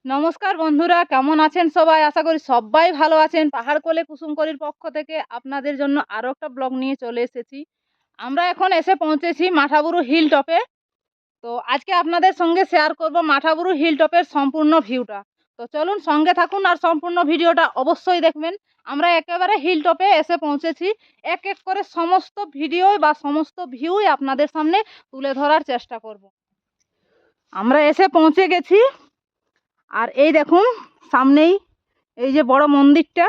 নমস্কার বন্ধুরা, কেমন আছেন সবাই? আশা করি সবাই ভালো আছেন। পাহাড়কোলে কুসুমকলির পক্ষ থেকে আপনাদের জন্য আরও একটা ব্লগ নিয়ে চলে এসেছি। আমরা এখন এসে পৌঁছেছি মাঠাবুরু হিল টপে। তো আজকে আপনাদের সঙ্গে শেয়ার করব মাঠাবুরু হিল টপের সম্পূর্ণ ভিউটা। তো চলুন সঙ্গে থাকুন আর সম্পূর্ণ ভিডিওটা অবশ্যই দেখবেন। আমরা একেবারে হিল টপে এসে পৌঁছেছি। এক এক করে সমস্ত ভিডিও বা সমস্ত ভিউই আপনাদের সামনে তুলে ধরার চেষ্টা করব। আমরা এসে পৌঁছে গেছি। আর এই দেখুন সামনেই এই যে বড় মন্দিরটা,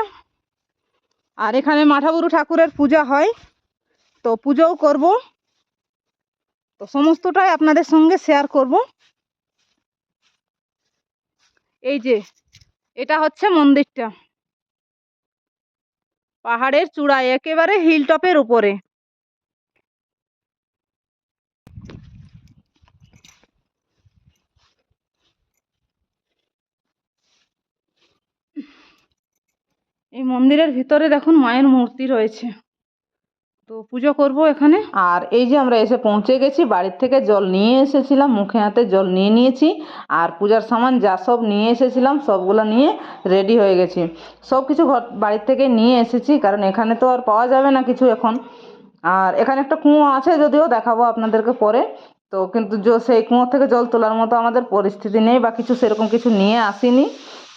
আর এখানে মাঠাবুরু ঠাকুরের পূজা হয়, তো পুজোও করব। তো সমস্তটাই আপনাদের সঙ্গে শেয়ার করব। এই যে এটা হচ্ছে মন্দিরটা, পাহাড়ের চূড়ায় একেবারে হিল টপের উপরে। এই মন্দিরের ভিতরে দেখুন মায়ের মূর্তি রয়েছে, তো পুজো করব এখানে। আর এই যে আমরা এসে পৌঁছে গেছি, বাড়ির থেকে জল নিয়ে এসেছিলাম, মুখে হাতে জল নিয়ে নিয়েছি, আর পূজার সামান যা সব নিয়ে এসেছিলাম সবগুলো নিয়ে রেডি হয়ে গেছি। সব কিছু বাড়ির থেকে নিয়ে এসেছি, কারণ এখানে তো আর পাওয়া যাবে না কিছু এখন। আর এখানে একটা কুয়ো আছে, যদিও দেখাবো আপনাদেরকে পরে। তো কিন্তু সেই কুয়ো থেকে জল তোলার মতো আমাদের পরিস্থিতি নেই বা কিছু সেরকম কিছু নিয়ে আসিনি,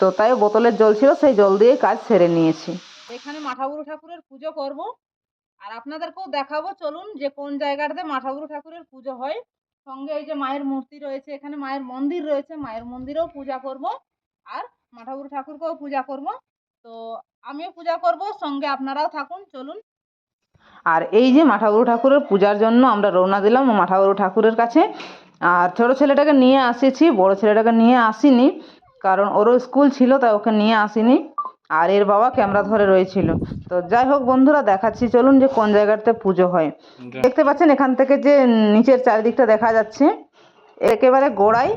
তো তাই বোতলের জল ছিল, সেই জল দিয়ে কাজ সেরে নিয়েছি। এখানে মাঠাবুরু ঠাকুরের পুজো করব, আর আপনাদেরকেও দেখাবো চলুন যে কোন জায়গাটাতে মাঠাবুরু ঠাকুরের পুজো হয়। সঙ্গে এই যে মায়ের মূর্তি রয়েছে, এখানে মায়ের মন্দির রয়েছে, মায়ের মন্দিরেও পূজা করব, আর মাঠাবুরু ঠাকুরকেও পূজা করব। তো আমিও পূজা করব, সঙ্গে আপনারাও থাকুন, চলুন। আর এই যে মাঠাবুরু ঠাকুরের পূজার জন্য আমরা রওনা দিলাম মাঠাবুরু ঠাকুরের কাছে। আর ছোট ছেলেটাকে নিয়ে আসিছি, বড় ছেলেটাকে নিয়ে আসিনি, কারণ ওরও স্কুল ছিল, তাই ওকে নিয়ে আসিনি। আর এর বাবা ক্যামেরা ধরে রয়েছিল। তো যাই হোক বন্ধুরা, দেখাচ্ছি চলুন যে কোন জায়গাতে পুজো হয়। দেখতে পাচ্ছেন এখান থেকে যে নিচের চারিদিকটা দেখা যাচ্ছে, একেবারে গোড়ায়,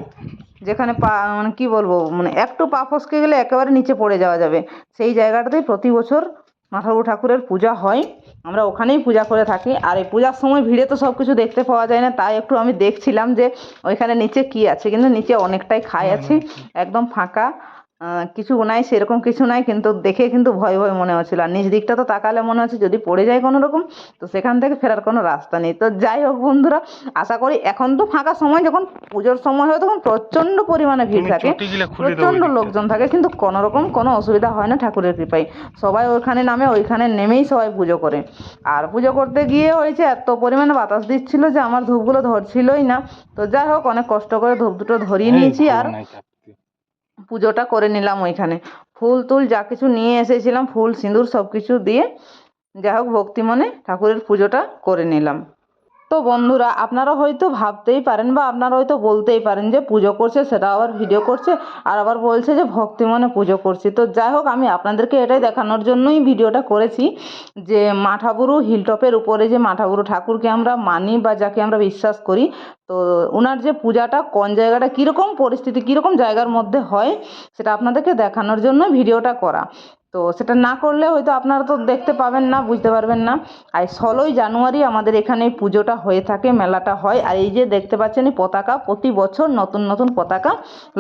যেখানে পা মানে কি বলবো, মানে একটু পা ফসকে গেলে একেবারে নিচে পড়ে যাওয়া যাবে, সেই জায়গাটাতেই প্রতি বছর মাঠাবুরু ঠাকুরের পূজা হয়। আমরা ওখানেই পূজা করে থাকি। আর এই পূজার সময় ভিড়ে তো সব কিছু দেখতে পাওয়া যায় না, তাই একটু আমি দেখছিলাম যে ওইখানে নিচে কি আছে, কিন্তু নিচে অনেকটাই খাই আছে, একদম ফাঁকা, কিছু নাই, সেরকম কিছু নাই, কিন্তু দেখে কিন্তু ভয় ভয় মনে হচ্ছিল। আর নিচ দিকটা তো তাকালে মনে হচ্ছে যদি পড়ে যায় কোনো রকম, তো সেখান থেকে ফেরার কোনো রাস্তা নেই। তো যাই হোক বন্ধুরা, আশা করি এখন তো ফাঁকা সময়, যখন পুজোর সময় হয় তখন প্রচণ্ড পরিমাণে ভিড় থাকে, প্রচণ্ড লোকজন থাকে, কিন্তু কোনো রকম কোনো অসুবিধা হয় না ঠাকুরের কৃপায়। সবাই ওইখানে নামে, ওইখানে নেমেই সবাই পুজো করে। আর পুজো করতে গিয়ে হয়েছে এত পরিমাণে বাতাস দিচ্ছিল যে আমার ধূপগুলো ধরছিলই না। তো যাই হোক, অনেক কষ্ট করে ধূপ দুটো ধরিয়ে নিয়েছি, আর পুজোটা করে নিলাম ওইখানে। ফুল টুল যা কিছু নিয়ে এসেছিলাম, ফুল সিঁদুর সব কিছু দিয়ে, যাই হোক ভক্তি মনে ঠাকুরের পুজোটা করে নিলাম। তো বন্ধুরা, আপনারা হয়তো ভাবতেই পারেন বা আপনারা হয়তো বলতেই পারেন যে পুজো করছে সেটা আবার ভিডিও করছে, আর আবার বলছে যে ভক্তি মনে পুজো করছি। তো যাই হোক, আমি আপনাদেরকে এটাই দেখানোর জন্যই ভিডিওটা করেছি যে মাঠাবুরু হিলটপের উপরে যে মাঠাবুরু ঠাকুরকে আমরা মানি বা যাকে আমরা বিশ্বাস করি, তো ওনার যে পূজাটা কোন জায়গাটা কীরকম পরিস্থিতি, কীরকম জায়গার মধ্যে হয়, সেটা আপনাদেরকে দেখানোর জন্য ভিডিওটা করা। তো সেটা না করলে হয়তো আপনারা তো দেখতে পাবেন না, বুঝতে পারবেন না। আর 16ই জানুয়ারি আমাদের এখানে এই পুজোটা হয়ে থাকে, মেলাটা হয়। আর এই যে দেখতে পাচ্ছেন এই পতাকা, প্রতি বছর নতুন নতুন পতাকা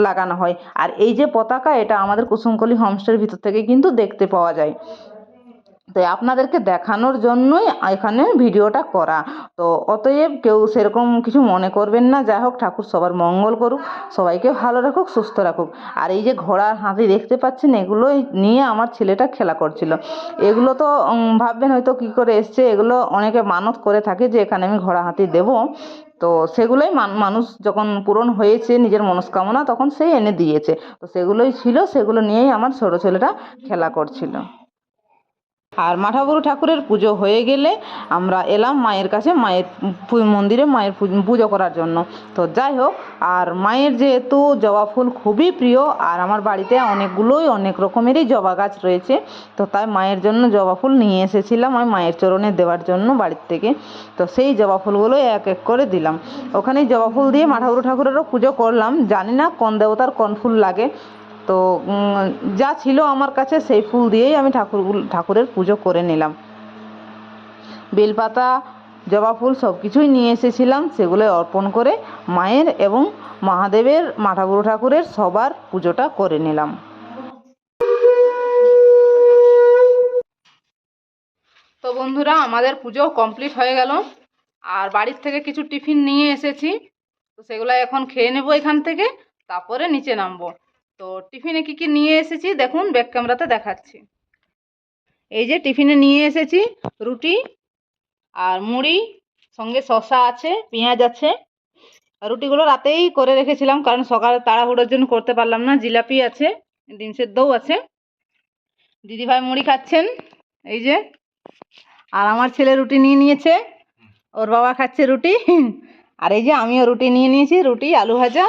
লাগানো হয়। আর এই যে পতাকা, এটা আমাদের কুসুমকলি হোমস্টের ভিতর থেকে কিন্তু দেখতে পাওয়া যায়। তাই আপনাদেরকে দেখানোর জন্যই এখানে ভিডিওটা করা। তো অতএব কেউ সেরকম কিছু মনে করবেন না। যাই হোক, ঠাকুর সবার মঙ্গল করুক, সবাইকে ভালো রাখুক, সুস্থ রাখুক। আর এই যে ঘোড়ার হাতি দেখতে পাচ্ছেন, এগুলোই নিয়ে আমার ছেলেটা খেলা করছিল। এগুলো তো ভাববেন হয়তো কী করে এসছে, এগুলো অনেকে মানত করে থাকে যে এখানে আমি ঘোড়া হাতি দেবো। তো সেগুলোই মানুষ যখন পূরণ হয়েছে নিজের মনস্কামনা, তখন সেই এনে দিয়েছে। তো সেগুলোই ছিল, সেগুলো নিয়েই আমার ছোটো ছেলেটা খেলা করছিল। আর মাঠাবুরু ঠাকুরের পুজো হয়ে গেলে আমরা এলাম মায়ের কাছে, মায়ের মন্দিরে মায়ের পুজো করার জন্য। তো যাই হোক, আর মায়ের যেহেতু জবা ফুল খুবই প্রিয়, আর আমার বাড়িতে অনেক রকমেরই জবা গাছ রয়েছে, তো তাই মায়ের জন্য জবা ফুল নিয়ে এসেছিলাম আমি মায়ের চরণে দেওয়ার জন্য বাড়ির থেকে। তো সেই জবা ফুলগুলো এক এক করে দিলাম ওখানেই। জবা ফুল দিয়ে মাঠাবুরু ঠাকুরেরও পুজো করলাম, জানি না কোন দেবতার কোন ফুল লাগে, তো যা ছিল আমার কাছে সেই ফুল দিয়েই আমি ঠাকুরের পুজো করে নিলাম। বেলপাতা জবা ফুল সব কিছুই নিয়ে এসেছিলাম, সেগুলো অর্পণ করে মায়ের এবং মহাদেবের মাঠাবুরু ঠাকুরের সবার পুজোটা করে নিলাম। তো বন্ধুরা, আমাদের পুজো কমপ্লিট হয়ে গেল। আর বাড়ির থেকে কিছু টিফিন নিয়ে এসেছি, তো সেগুলো এখন খেয়ে নেবো এখান থেকে, তারপরে নিচে নামবো। তো টিফিনে কি কি নিয়ে এসেছি দেখুন, ব্যাক ক্যামেরাতে দেখাচ্ছি। এই যে টিফিনে নিয়ে এসেছি রুটি আর মুড়ি, সঙ্গে শসা আছে, পেঁয়াজ আছে। রুটিগুলো রাতেই করে রেখেছিলাম, কারণ সকালে তাড়াহুড়োর জন্য করতে পারলাম না। জিলাপি আছে, ডিম সেদ্ধও আছে। দিদিভাই মুড়ি খাচ্ছেন এই যে, আর আমার ছেলে রুটি নিয়ে নিয়েছে, ওর বাবা খাচ্ছে রুটি। আর এই যে আমিও রুটি নিয়ে নিয়েছি, রুটি আলু ভাজা।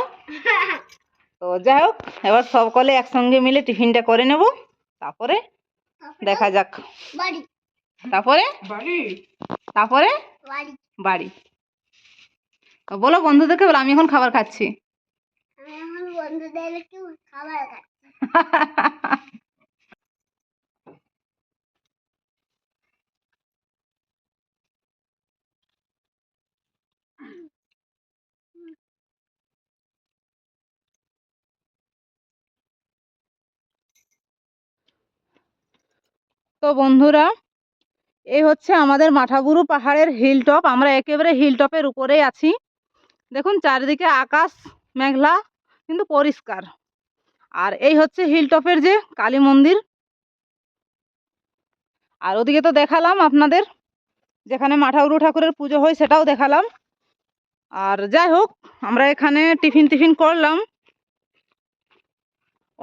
তো যাই হোক, এবার সকলে একসঙ্গে মিলে টিফিনটা করে নেব, তারপরে দেখা যাক। তারপরে তারপরে বাড়ি। বলো বন্ধুদেরকে, বলো আমি এখন খাবার খাচ্ছি। তো বন্ধুরা, এই হচ্ছে আমাদের মাঠাবুরু পাহাড়ের হিল টপ। আমরা একেবারে হিল টপের উপরেই আছি। দেখুন চারিদিকে আকাশ মেঘলা, কিন্তু পরিষ্কার। আর এই হচ্ছে হিল টপের যে কালী মন্দির। আর ওদিকে তো দেখালাম আপনাদের, যেখানে মাঠাবুরু ঠাকুরের পুজো হয় সেটাও দেখালাম। আর যাই হোক, আমরা এখানে টিফিন করলাম,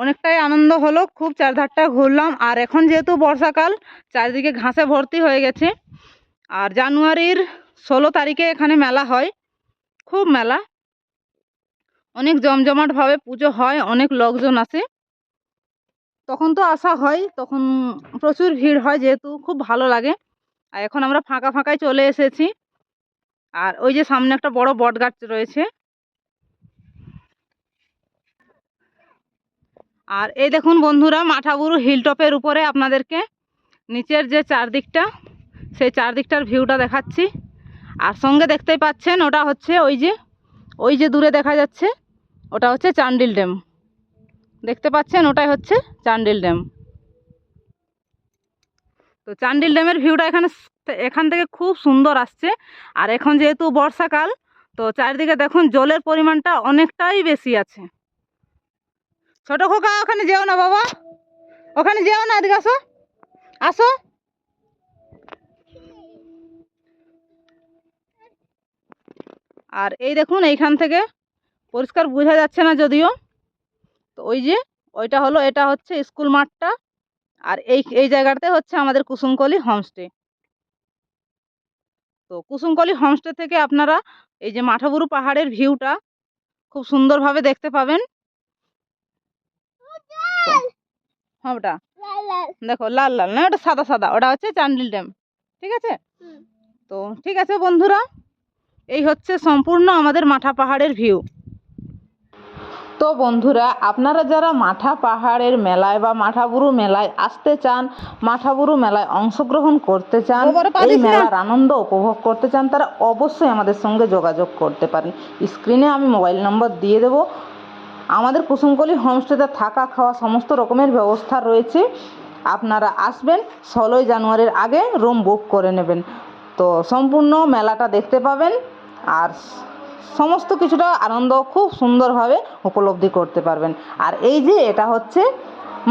অনেকটাই আনন্দ হলো, খুব চারধারটা ঘুরলাম। আর এখন যেহেতু বর্ষাকাল, চারিদিকে ঘাসে ভর্তি হয়ে গেছে। আর জানুয়ারির 16 তারিখে এখানে মেলা হয়, খুব মেলা, অনেক জমজমাটভাবে পুজো হয়, অনেক লোকজন আসে। তখন তো আসা হয়, তখন প্রচুর ভিড় হয়, যেহেতু খুব ভালো লাগে। আর এখন আমরা ফাঁকা ফাঁকায় চলে এসেছি। আর ওই যে সামনে একটা বড় বট গাছ রয়েছে। আর এই দেখুন বন্ধুরা, মাঠাবুরু হিল টপের উপরে আপনাদেরকে নিচের যে চারদিকটা, সেই চারদিকটার ভিউটা দেখাচ্ছি। আর সঙ্গে দেখতেই পাচ্ছেন, ওটা হচ্ছে ওই যে দূরে দেখা যাচ্ছে, ওটা হচ্ছে চান্ডিল ড্যাম। দেখতে পাচ্ছেন, ওটাই হচ্ছে চান্ডিল ড্যাম। তো চান্ডিল ড্যামের ভিউটা এখান থেকে খুব সুন্দর আসছে। আর এখন যেহেতু বর্ষাকাল, তো চারিদিকে দেখুন জলের পরিমাণটা অনেকটাই বেশি আছে। ছোট খোকা, ওখানে যেও না বাবা, ওখানে যেও না, এদিকে আসো, আসো। আর এই দেখুন, এইখান থেকে পরিষ্কার বোঝা যাচ্ছে না যদিও, তো ওই যে এটা হচ্ছে স্কুল মাঠটা। আর এই জায়গাটাতে হচ্ছে আমাদের কুসুমকলি হোমস্টে। তো কুসুমকলি হোমস্টে থেকে আপনারা এই যে মাঠাবুরু পাহাড়ের ভিউটা খুব সুন্দরভাবে দেখতে পাবেন। হ্যাঁ, ওটা দেখো লাল লাল না, ওটা সাদা সাদা, ওটা হচ্ছে চান্ডিল ড্যাম। ঠিক আছে। তো ঠিক আছে বন্ধুরা, এই হচ্ছে সম্পূর্ণ আমাদের মাঠা পাহাড়ের ভিউ। তো বন্ধুরা, আপনারা যারা মাঠা পাহাড়ের মেলায় বা মাঠাবুরু মেলায় আসতে চান, মাঠাবুরু মেলায় অংশগ্রহণ করতে চান, এই মেলার আনন্দ উপভোগ করতে চান, তারা অবশ্যই আমাদের সঙ্গে যোগাযোগ করতে পারেন। স্ক্রিনে আমি মোবাইল নম্বর দিয়ে দেবো। আমাদের কুসুমকলি হোমস্টেতে থাকা খাওয়া সমস্ত রকমের ব্যবস্থা রয়েছে। আপনারা আসবেন, 16 জানুয়ারির আগে রুম বুক করে নেবেন। তো সম্পূর্ণ মেলাটা দেখতে পাবেন, আর সমস্ত কিছুটা আনন্দ খুব সুন্দরভাবে উপলব্ধি করতে পারবেন। আর এই যে এটা হচ্ছে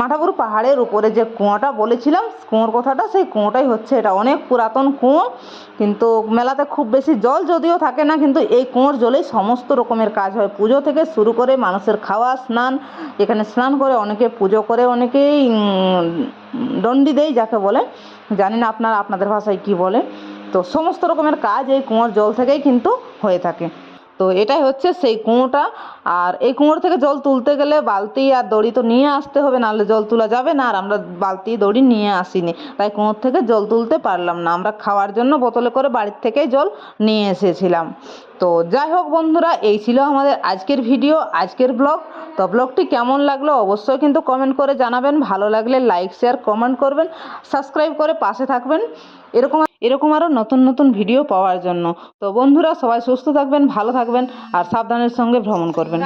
মাঠাবুরু পাহাড়ের উপরে যে কুয়োটা বলেছিলাম, কুয়োর কথাটা, সেই কুয়োটাই হচ্ছে এটা। অনেক পুরাতন কুয়ো, কিন্তু মেলাতে খুব বেশি জল যদিও থাকে না, কিন্তু এই কুয়োর জলেই সমস্ত রকমের কাজ হয়। পুজো থেকে শুরু করে মানুষের খাওয়া, স্নান, এখানে স্নান করে অনেকে পুজো করে, অনেকেই দণ্ডি দেয় যাকে বলে, জানি না আপনাদের ভাষায় কি বলে। তো সমস্ত রকমের কাজ এই কুয়োর জল থেকেই কিন্তু হয়ে থাকে। তো এটাই হচ্ছে সেই কুয়োটা। আর এই কুয়োর থেকে জল তুলতে গেলে বালতি আর দড়ি তো নিয়ে আসতে হবে, নাহলে জল তোলা যাবে না। আর আমরা বালতি দড়ি নিয়ে আসিনি, তাই কুয়োর থেকে জল তুলতে পারলাম না। আমরা খাওয়ার জন্য বোতলে করে বাড়ির থেকেই জল নিয়ে এসেছিলাম। তো যাই হোক বন্ধুরা, এই ছিল আমাদের আজকের ভিডিও, আজকের ব্লগ। তো ব্লগটি কেমন লাগলো অবশ্যই কিন্তু কমেন্ট করে জানাবেন। ভালো লাগলে লাইক শেয়ার কমেন্ট করবেন, সাবস্ক্রাইব করে পাশে থাকবেন। এরকম এরকম আরও নতুন নতুন ভিডিও পাওয়ার জন্য। তো বন্ধুরা সবাই সুস্থ থাকবেন, ভালো থাকবেন আর সাবধানের সঙ্গে ভ্রমণ করবেন।